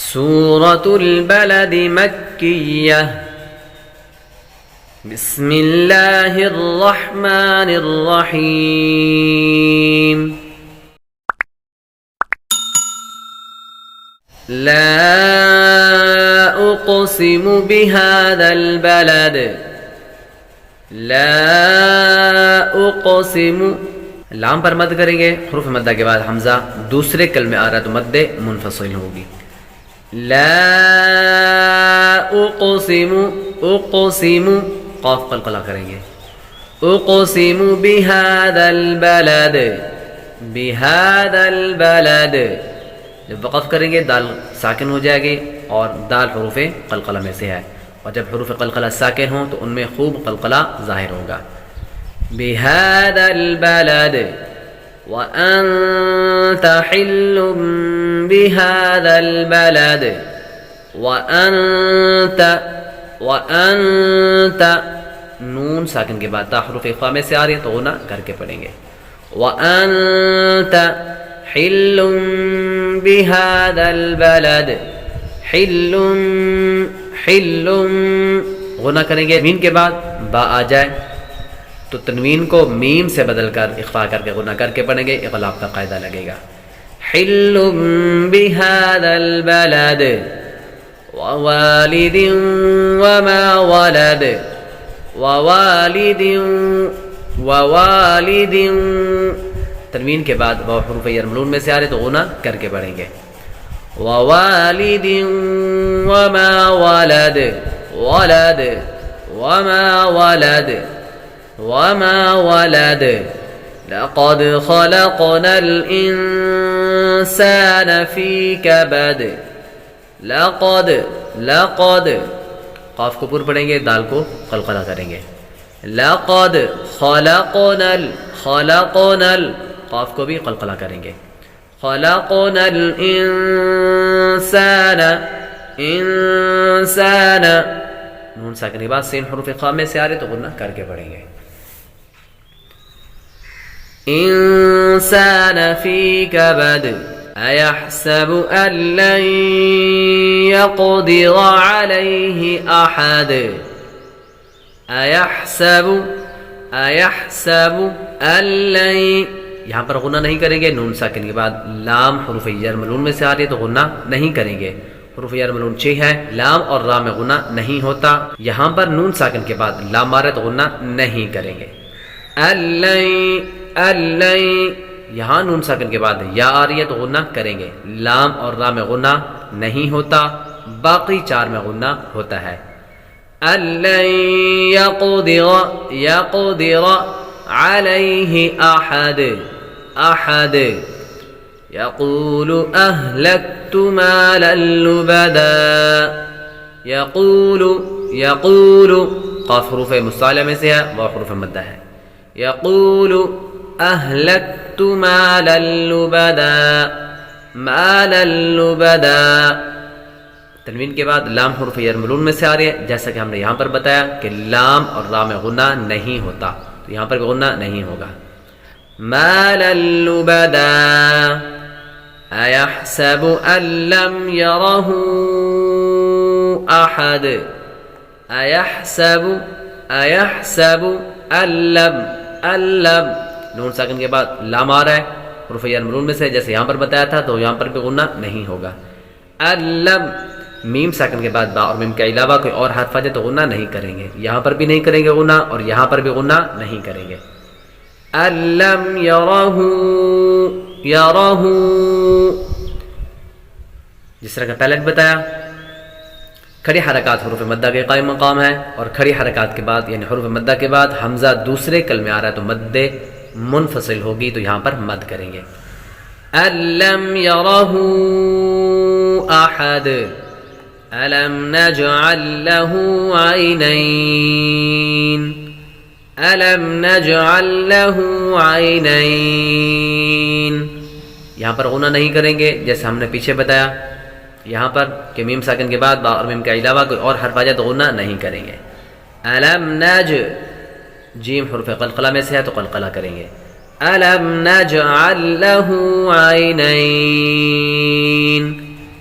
سورة البلد مكية بسم الله الرحمن الرحيم لا أقسم بهذا البلد لا أقسم لام پر مد کریں گے. حروف مدہ کے بعد حمزہ دوسرے کلمے آ رہا تو مد منفصل ہوگی. لا اقسم اقسم قاف قلقلہ کریں گے. اقسم بهذا البلد بهذا البلد جب وقف کریں گے دال ساکن ہو جائے گی اور دال حروف قلقلہ میں سے ہے, اور جب حروف قلقلہ ساکن ہوں تو ان میں خوب قلقلہ ظاہر ہوگا. بهذا البلد وأنت حل بهذا البلد وأنت نون ساکن کے بعد تا حروف اخفاء میں سے آ رہی ہے تو غنہ کر کے پڑھیں گے. وأنت حل بهذا البلد حل حل غنہ کریں گے. مین کے بعد با آ جائے تو تنوین کو میم سے بدل کر اخفاء کر کے غنہ کر کے پڑھیں گے. اغلاب کا قاعدہ لگے گا. حل بهذا البلد ووالد وما ولد ووالد تنوین کے بعد وہ حروف یرملون میں سے آ رہے تو غنہ کر کے پڑھیں گے. ووالد وما ولد ولد وما ولد وما ولد لقد خلقنا الإنسان في كبد لقد قاف کو پر پڑھیں گے, دال کو قلقلہ کریں گے. لقد خلقنا قاف کو بھی قلقلہ کریں گے. خلقنا الإنسان انسان نون ساکن کے بعد سین حروف اخفاء میں سے آ رہے تو غنہ کر کے پڑھیں گے. انسان فی کبد ایحسب ان لن یقدر علیہ احد ایحسب ان لن یہاں پر غنہ نہیں کریں گے. نون ساکن کے بعد لام حروف یرملون میں سے آ رہی ہے تو غنہ نہیں کریں گے. حروف یرملون 6 ہے, لام اور را میں غنہ نہیں ہوتا. یہاں پر نون ساکن کے بعد لام آ رہا ہے تو غنہ نہیں کریں گے. یہاں نون ساکن کے بعد یا آ رہی ہے تو غنہ کریں گے. لام اور را میں غنہ نہیں ہوتا, باقی 4 میں غنہ ہوتا ہے. الَّن يَقْدِرَ عَلَيْهِ أَحَدٌ يقول أهلكت مالا لبدا يقول قاف حروف مستعلى میں سے ہے, وہ حروف مدہ ہے. يقول أهلكت مالا لبدا تنوین کے بعد لام حروف یرملون میں سے آ رہی ہے, جیسا کہ ہم نے یہاں پر بتایا کہ لام اور را میں غنہ نہیں ہوتا, تو یہاں پر بھی غنہ نہیں ہوگا. مالا لبدا أيحسب أن لم يره أحد أيحسب أن لم نون ساکن کے بعد لام آ رہا ہے حروف یرملون میں سے, جیسے یہاں پر بتایا تھا تو یہاں پر بھی غنہ نہیں ہوگا. اللم میم ساکن کے بعد با اور میم کے علاوہ کوئی اور حرف آ جائے تو غنہ نہیں کریں گے. یہاں پر بھی نہیں کریں گے غنہ, اور یہاں پر بھی غنہ نہیں کریں گے. أَلَّمْ يَرَهُ جس طرح کا پہلے بتایا, کھڑی حرکات حروف مدہ کے قائم مقام ہے, اور کھڑی حرکات کے بعد یعنی حروف مدہ کے بعد حمزہ دوسرے کلمے آ رہا ہے تو مد منفصل ہوگی, تو یہاں پر مد کریں گے. أَلَّمْ يَرَهُ أَحَدٌ أَلَمْ نَجْعَلْ لَهُ عَيْنَيْنِ أَلَمْ نَجْعَلْ لَهُ عَيْنَيْنِ یہاں پر غنہ نہیں کریں گے, جیسے ہم نے پیچھے بتایا یہاں پر کہ میم ساکن کے بعد با اور میم کے علاوہ کوئی اور حرف آ جائے تو غنہ نہیں کریں گے. أَلَمْ جیم حرف قلقلہ میں سے ہے تو قلقلہ کریں گے. أَلَمْ نَجْعَلْ لَهُ عَيْنَيْنِ